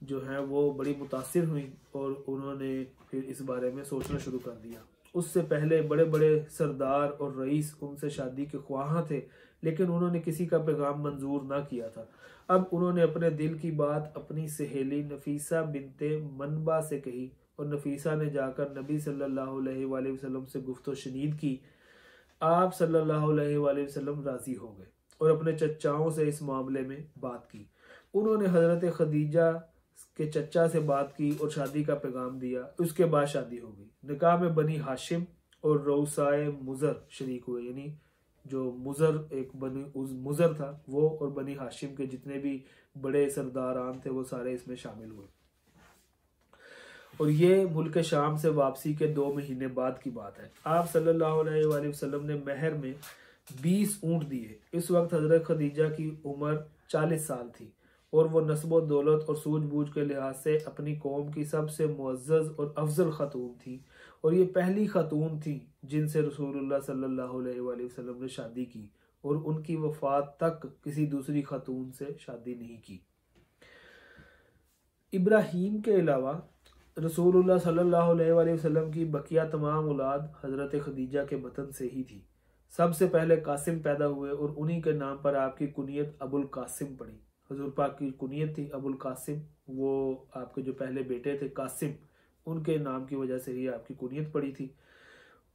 जो हैं वो बड़ी मुतासिर हुई और उन्होंने फिर इस बारे में सोचना शुरू कर दिया। उससे पहले बड़े बड़े सरदार और रईस उनसे शादी के ख्वाहां थे, लेकिन उन्होंने किसी का पैगाम मंजूर ना किया था। अब उन्होंने अपने दिल की बात अपनी सहेली नफीसा बिनते मनबा से कही और नफीसा ने जाकर नबी सल्लल्लाहु अलैहि वसल्लम से गुफ्तो शनीद की। आप सल्लल्लाहु अलैहि वसल्लम राजी हो गए और अपने चचाओं से इस मामले में बात की। उन्होंने हज़रत खदीजा के चचा से बात की और शादी का पैगाम दिया। उसके बाद शादी हो गई। निकाह में बनी हाशिम और रऊसाए मुज़र शरीक हुए, यानी जो मुज़र एक बनी मुज़र था वो और बनी हाशिम के जितने भी बड़े सरदारान थे वो सारे इसमें शामिल हुए। और ये मुल्क शाम से वापसी के 2 महीने बाद की बात है। आप सल्लल्लाहु अलैहि वसल्लम ने महर में 20 ऊँट दिए। इस वक्त हजरत खदीजा की उम्र 40 साल थी और वो नस्ब दौलत और सूझबूझ के लिहाज से अपनी कौम की सबसे मुअज़्ज़ज़ और अफजल खातून थी, और ये पहली खातून थी जिनसे रसूलुल्लाह सल्लल्लाहु अलैहि वसल्लम ने शादी की, और उनकी वफात तक किसी दूसरी खातून से शादी नहीं की। इब्राहीम के अलावा रसूलुल्लाह सल्लल्लाहु अलैहि वसल्लम की बकिया तमाम औलाद हज़रत खदीजा के बतन से ही थी। सबसे पहले कासिम पैदा हुए और उन्हीं के नाम पर आपकी कुनियत अबुल कासिम पड़ी। हुजूर पाक की कुनियत थी अबुल कासिम, वो आपके जो पहले बेटे थे कासिम, उनके नाम की वजह से ही आपकी कुनियत पड़ी थी।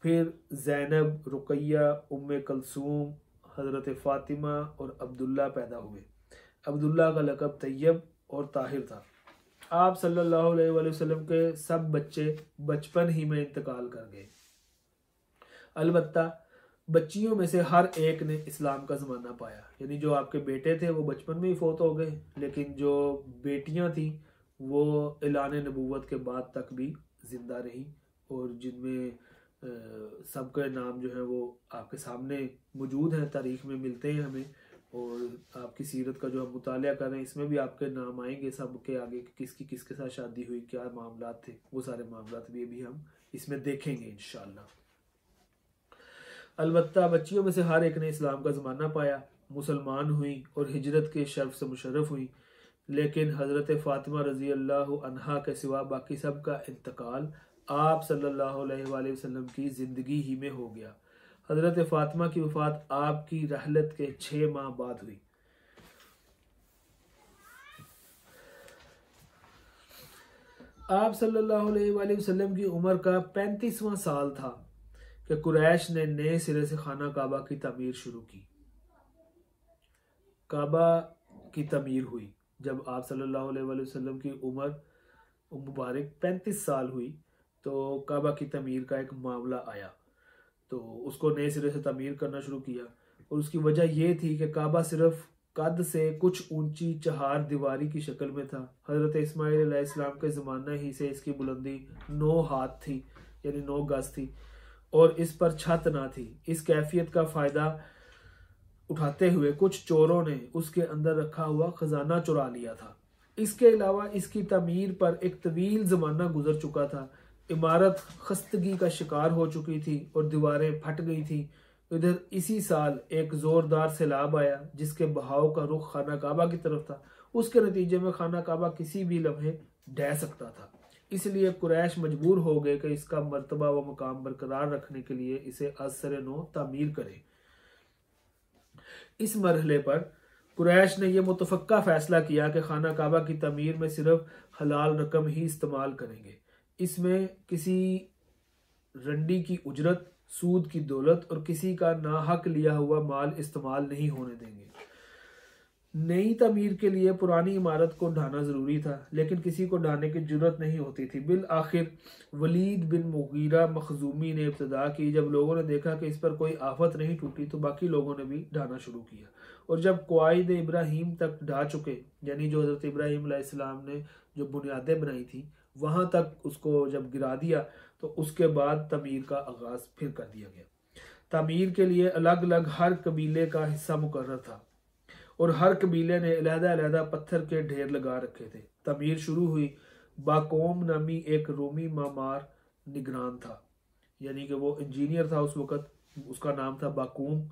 फिर ज़ैनब, रुकैया, उम्मे कलसूम, हज़रत फ़ातिमा और अब्दुल्ला पैदा हुए। अब्दुल्ला का लक़ब तैयब और ताहिर था। आप सल्लल्लाहु अलैहि वसल्लम के सब बच्चे बचपन ही में इंतकाल कर गए। अलबत्ता बच्चियों में से हर एक ने इस्लाम का ज़माना पाया, यानी जो आपके बेटे थे वो बचपन में ही फौत हो गए, लेकिन जो बेटियां थी वो ऐलान नबूवत के बाद तक भी ज़िंदा रही, और जिनमें सबके नाम जो है वो आपके सामने मौजूद हैं, तारीख़ में मिलते हैं हमें, और आपकी सीरत का जो हम मुतालिया कर रहे हैं इसमें भी आपके नाम आएंगे, सब के आगे किसकी किसके साथ शादी हुई, क्या मामलात थे, वो सारे मामलात भी हम इसमें देखेंगे इंशाअल्लाह। अलबत्ता बच्चियों में से हर एक ने इस्लाम का ज़माना पाया, मुसलमान हुई और हिजरत के शर्फ से मुशर्रफ हुई, लेकिन हज़रत फ़ातिमा रज़ी अल्लाह अन्हा के सिवा बाकी सब का इंतकाल आप सल्लल्लाहु अलैहि वसल्लम की ज़िंदगी ही में हो गया। हज़रत फ़ातिमा की वफ़ात आपकी रहलत के 6 माह बाद हुई। आप सल्लल्लाहु अलैहि वसल्लम की उम्र का 35वां साल था कि कुरैश ने नए सिरे से खाना काबा की तमीर शुरू की। काबा की तमीर हुई जब आप सल्लल्लाहु अलैहि वसल्लम की उम्र मुबारक 35 साल हुई, तो काबा की तमीर का एक मामला आया, तो उसको नए सिरे से तमीर करना शुरू किया। और उसकी वजह यह थी कि काबा सिर्फ कद से कुछ ऊंची 4 दीवारी की शक्ल में था। हज़रत इस्माइल अलैहिस्सलाम के ज़माना ही से इसकी बुलंदी 9 हाथ थी, यानी 9 गज थी, और इस पर छत ना थी। इस कैफियत का फ़ायदा उठाते हुए कुछ चोरों ने उसके अंदर रखा हुआ खजाना चुरा लिया था। इसके अलावा इसकी तमीर पर एक तवील ज़माना गुजर चुका था। इमारत खस्तगी का शिकार हो चुकी थी और दीवारें फट गई थी। इधर इसी साल एक ज़ोरदार सैलाब आया जिसके बहाव का रुख खाना काबा की तरफ था। उसके नतीजे में खाना काबा किसी भी लम्हे ढह सकता था। इसलिए कुरैश मजबूर हो गए कि इसका मर्तबा व मकाम बरकरार रखने के लिए इसे असर नो तामीर करें। इस मरहले पर कुरैश ने यह मुतफक्का फैसला किया कि खाना काबा की तमीर में सिर्फ हलाल रकम ही इस्तेमाल करेंगे। इसमें किसी रंडी की उजरत, सूद की दौलत और किसी का नाहक लिया हुआ माल इस्तेमाल नहीं होने देंगे। नई तमीर के लिए पुरानी इमारत को ढाना जरूरी था, लेकिन किसी को ढाने की जरूरत नहीं होती थी। बिल आखिर वलीद बिन मुगीरा मखजूमी ने इब्तदा की। जब लोगों ने देखा कि इस पर कोई आफत नहीं टूटी तो बाकी लोगों ने भी ढाना शुरू किया, और जब क्वाइद इब्राहिम तक ढा चुके, यानी जो हज़रत इब्राहिम अलैहिस्सलाम ने जो बुनियादें बनाई थी वहां तक उसको जब गिरा दिया, तो उसके बाद तमीर का आगाज फिर कर दिया गया। तमीर के लिए अलग अलग हर कबीले का हिस्सा मुकर्रर था और हर कबीले ने अलहदा पत्थर के ढेर लगा रखे थे। तमीर शुरू हुई। बाकोम नामी एक रोमी मामार निगरान था, यानी कि वो इंजीनियर था उस वक़्त, उसका नाम था बाकोम,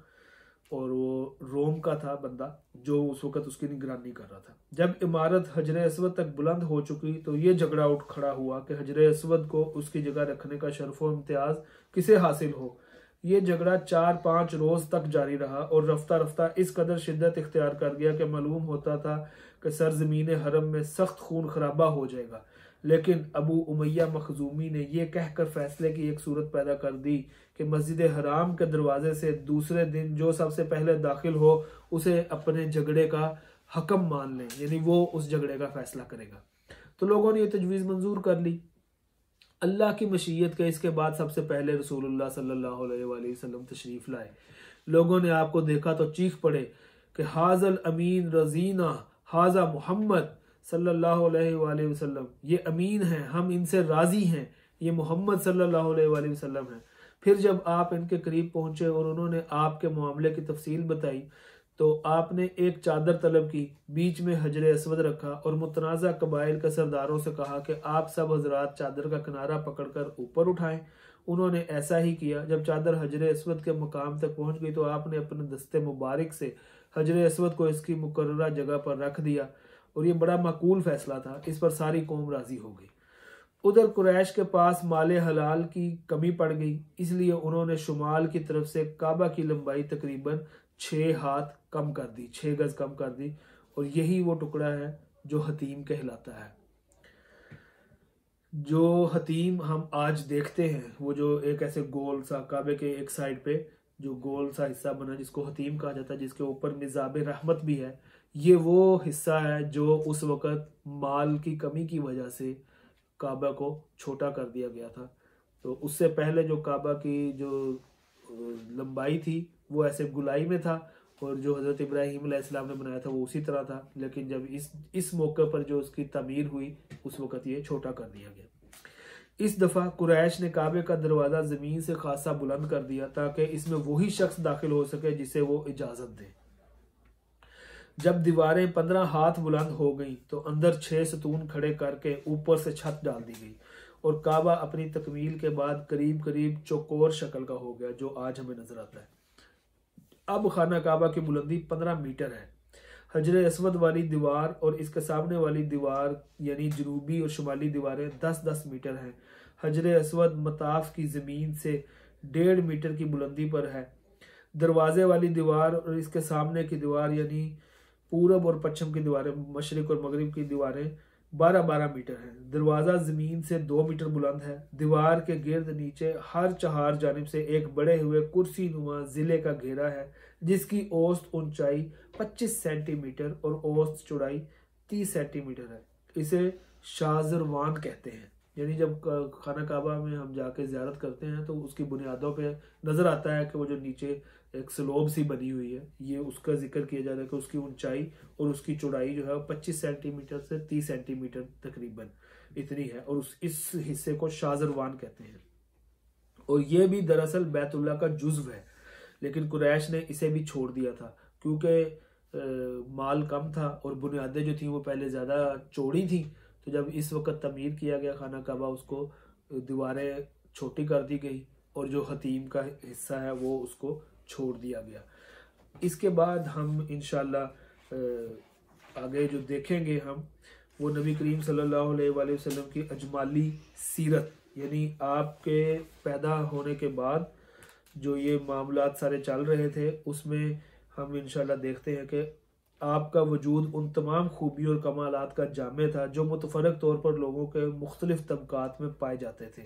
और वो रोम का था बंदा जो उस वक़्त उसकी निगरानी कर रहा था। जब इमारत हजर अस्वद तक बुलंद हो चुकी तो ये झगड़ा उठ खड़ा हुआ कि हजर अस्वद को उसकी जगह रखने का शर्फ व इम्तियाज़ किसे हासिल हो। ये झगड़ा 4-5 रोज तक जारी रहा और रफ्ता रफ्ता इस कदर शिद्दत इख्तियार कर गया कि मालूम होता था कि सरजमीन हरम में सख्त खून खराबा हो जाएगा। लेकिन अबू उमैया मखजूमी ने यह कहकर फैसले की एक सूरत पैदा कर दी कि मस्जिद हराम के दरवाजे से दूसरे दिन जो सबसे पहले दाखिल हो उसे अपने झगड़े का हकम मान लें, यानी वो उस झगड़े का फैसला करेगा। तो लोगों ने यह तजवीज़ मंजूर कर ली। अल्लाह की मशीयत के इसके बाद सबसे पहले रसूलुल्लाह सल्लल्लाहु अलैहि वसल्लम तशरीफ लाए। लोगों ने आपको देखा तो चीख पड़े कि हाजल अमीन रजीना हाजा मोहम्मद सल्लल्लाहु अलैहि वसल्लम ये अमीन हैं, हम इनसे राजी हैं, ये मोहम्मद सल्लल्लाहु अलैहि वसल्लम हैं। फिर जब आप इनके करीब पहुंचे और उन्होंने आपके मामले की तफसील बताई तो आपने एक चादर तलब की, बीच में हजर असवद रखा और मुतनाज़ा कबाइल के सरदारों से कहा कि आप सब हजरात चादर का किनारा पकड़कर ऊपर उठाएं। उन्होंने ऐसा ही किया। जब चादर हजर असवद के मकाम तक पहुंच गई तो आपने अपने दस्ते मुबारक से हजर असवद को इसकी मुकर्ररा जगह पर रख दिया और ये बड़ा माकूल फैसला था। इस पर सारी कौम राजी हो गई। उधर कुरैश के पास माले हलाल की कमी पड़ गई, इसलिए उन्होंने शुमाल की तरफ से काबा की लंबाई तकरीबन 6 हाथ कम कर दी, 6 गज कम कर दी, और यही वो टुकड़ा है जो हतीम कहलाता है। जो हतीम हम आज देखते हैं, वो जो एक ऐसे गोल सा काबे के एक साइड पे जो गोल सा हिस्सा बना जिसको हतीम कहा जाता है, जिसके ऊपर मिजाब रहमत भी है, ये वो हिस्सा है जो उस वक़्त माल की कमी की वजह से काबा को छोटा कर दिया गया था। तो उससे पहले जो काबा की जो लंबाई थी वो ऐसे गुलाई में था और जो हज़रत इब्राहीम अलैहिस्सलाम ने बनाया था वो उसी तरह था, लेकिन जब इस मौके पर जो उसकी तमीर हुई उस वक़्त ये छोटा कर दिया गया। इस दफ़ा कुरैश ने काबे का दरवाज़ा ज़मीन से खासा बुलंद कर दिया ताकि इसमें वही शख्स दाखिल हो सके जिसे वो इजाज़त दे। जब दीवारें 15 हाथ बुलंद हो गईं तो अंदर 6 सतून खड़े करके ऊपर से छत डाल दी गई और काबा अपनी तकमील के बाद करीब करीब चौकोर शक्ल का हो गया जो आज हमें नजर आता है। अब खाना काबा की बुलंदी 15 मीटर है। हजर असवद वाली दीवार और इसके सामने वाली दीवार यानी जनूबी और शुमाली दीवारें 10-10 मीटर हैं। हजर असवद मताफ की ज़मीन से 1.5 मीटर की बुलंदी पर है। दरवाजे वाली दीवार और इसके सामने की दीवार यानी पूरब और पश्चिम की दीवारें, मशरिक और मगरिब की दीवारें 12-12 मीटर हैं। दरवाज़ा ज़मीन से 2 मीटर बुलंद है। दीवार के गिर्द नीचे हर 4 जानिब से एक बड़े हुए कुर्सी नुमा जिले का घेरा है जिसकी औसत ऊंचाई 25 सेंटीमीटर और औसत चौड़ाई 30 सेंटीमीटर है। इसे शाजरवान कहते हैं। यानी जब खाना काबा में हम जाके ज़ियारत करते हैं तो उसकी बुनियादों पे नज़र आता है कि वो जो नीचे एक स्लोब सी बनी हुई है, ये उसका जिक्र किया जा रहा है कि उसकी ऊंचाई और उसकी चौड़ाई जो है 25 सेंटीमीटर से 30 सेंटीमीटर तकरीबन इतनी है और इस हिस्से को शाजरवान कहते हैं। और ये भी दरअसल बैतुल्लाह का जुज़्व है, लेकिन कुरैश ने इसे भी छोड़ दिया था क्योंकि माल कम था और बुनियादें जो थी वो पहले ज़्यादा चौड़ी थी। तो जब इस वक्त तमीर किया गया खाना काबा, उसको दीवारें छोटी कर दी गई और जो हतीम का हिस्सा है वो उसको छोड़ दिया गया। इसके बाद हम इंशाल्लाह आगे जो देखेंगे हम वो नबी करीम सल्लल्लाहु अलैहि वसल्लम की अजमाली सीरत, यानी आपके पैदा होने के बाद जो ये मामलात सारे चल रहे थे उसमें हम इंशाल्लाह देखते हैं कि आपका वजूद उन तमाम खूबियों और कमालात का जामे था जो मुतफरक तौर पर लोगों के मुख्तलिफ तबकात में पाए जाते थे।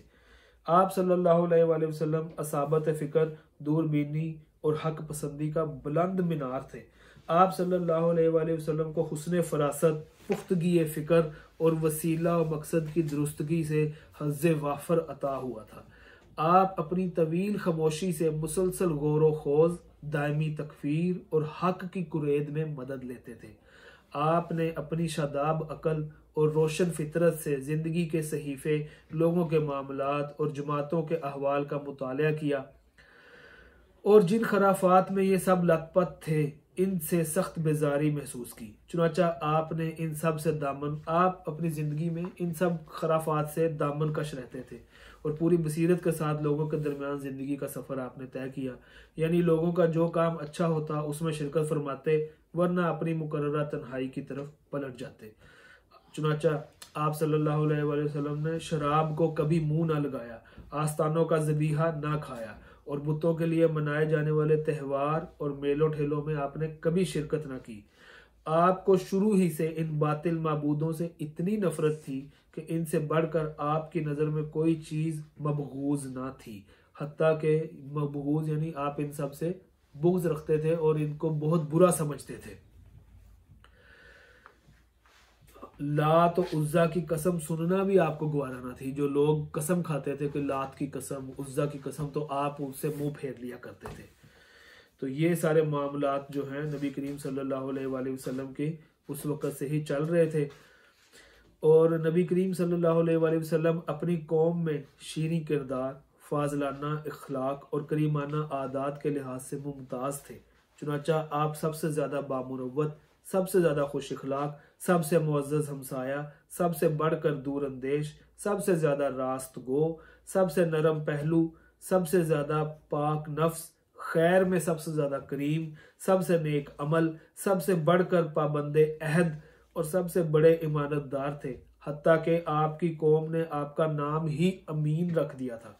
आप सल्लल्लाहु अलैहि वसल्लम असाबत फ़िक्र, दूरबीनी और हक पसंदी का बुलंद मीनार थे। आप सल्लल्लाहु अलैहि वसल्लम को हुस्न फरासत, पुख्तगी फ़िक्र और वसीला और मकसद की दुरुस्तगी से हज़्ज़े वाफर अता हुआ था। आप अपनी तवील खामोशी से मुसलसल गौर व खोज, दायमी तकफीर और हक की कुरेद में मदद लेते थे। आपने अपनी शादाब अकल और रोशन फितरत से ज़िंदगी के सहीफ़े, लोगों के मामलात और जमातों के अहवाल का मुताला किया और जिन खराफात में ये सब लथपथ थे इनसे सख्त बेजारी महसूस की। चुनाचा आपने इन सब से दामन, आप अपनी ज़िंदगी में इन सब खराफात से दामन कश रहते थे और पूरी बसीरत के साथ लोगों के दरमियान ज़िंदगी का सफ़र आपने तय किया। यानी लोगों का जो काम अच्छा होता उसमें शिरकत फरमाते, वरना अपनी मुकर्ररा तन्हाई की तरफ पलट जाते। चुनाचा आप सल्लल्लाहु अलैहि वसल्लम ने शराब को कभी मुंह ना लगाया, आस्तानों का ज़बीहा ना खाया और बुतों के लिए मनाए जाने वाले त्यौहार और मेलों ठेलों में आपने कभी शिरकत ना की। आपको शुरू ही से इन बातिल माबूदों से इतनी नफरत थी कि इनसे बढ़कर आपकी नज़र में कोई चीज़ मबगूज ना थी। हत्ता के मबगूज यानी आप इन सब से बुग़्ज़ रखते थे और इनको बहुत बुरा समझते थे। लात और उज्जा की कसम सुनना भी आपको गवारा ना थी। जो लोग कसम खाते थे कि लात की कसम, उज्जा की कसम, तो आप उससे मुंह फेर लिया करते थे। तो ये सारे मामलात जो हैं नबी करीम सल्लल्लाहु अलैहि वसल्लम के उस वक़्त से ही चल रहे थे और नबी करीम सल्लल्लाहु अलैहि वसल्लम अपनी कौम में शीरीं किरदार, फाजलाना इखलाक और करीमाना आदात के लिहाज से मुमताज़ थे। चुनाचा आप सबसे ज़्यादा बामुरव्वत, सबसे ज़्यादा खुश इखलाक, सबसे मुअज़्ज़ज़ हमसाया, सबसे बढ़कर दूर अंदेश, सबसे ज़्यादा रास्त गो, सबसे नरम पहलू, सबसे ज़्यादा पाक नफ्स, खैर में सबसे ज़्यादा करीम, सबसे नेक अमल, सबसे बढ़कर पाबंदे अहद और सबसे बड़े ईमानतदार थे। हत्ता कि आपकी कौम ने आपका नाम ही अमीन रख दिया था,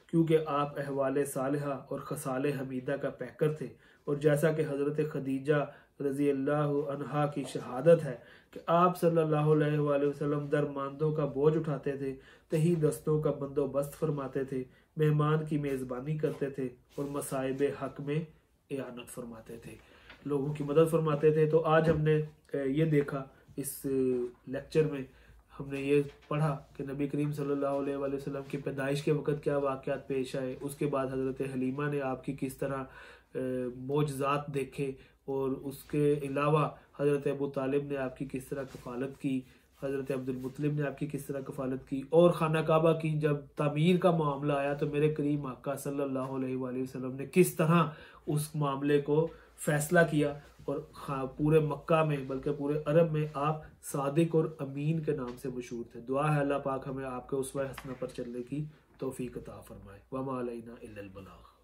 क्योंकि आप अहवाले सालिहा और खसाले हमीदा का पैकर थे। और जैसा कि हज़रत खदीजा रज़ी अल्लाह अन्हा की शहादत है कि आप सल्लल्लाहु अलैहि वसल्लम दरमांदों का बोझ उठाते थे, तही दस्तों का बंदोबस्त फरमाते थे, मेहमान की मेज़बानी करते थे और मसाइब हक में इयानत फरमाते थे, लोगों की मदद फरमाते थे। तो आज हमने ये देखा, इस लेक्चर में हमने ये पढ़ा कि नबी करीम सल्लल्लाहु अलैहि वसल्लम की पैदाइश के वक़्त क्या वाक़यात पेश आए, उसके बाद हज़रत हलीमा ने आपकी किस तरह मोजज़ात देखे, और उसके अलावा हज़रत अबू तालिब ने आपकी किस तरह कफ़ालत की, हज़रत अब्दुल मुत्तलिब ने आपकी किस तरह कफ़ालत की, और खाना काबा की जब तामीर का मामला आया तो मेरे करीम आका सल्लल्लाहु अलैहि वसल्लम ने किस तरह उस मामले को फ़ैसला किया। और पूरे मक्का में बल्कि पूरे अरब में आप सादिक और अमीन के नाम से मशहूर थे। दुआ है अल्लाह पाक हमें आपके उस्वा हसना पर चलने की तौफीक अता फरमाए। वमा अलैना इल्लल बलाग।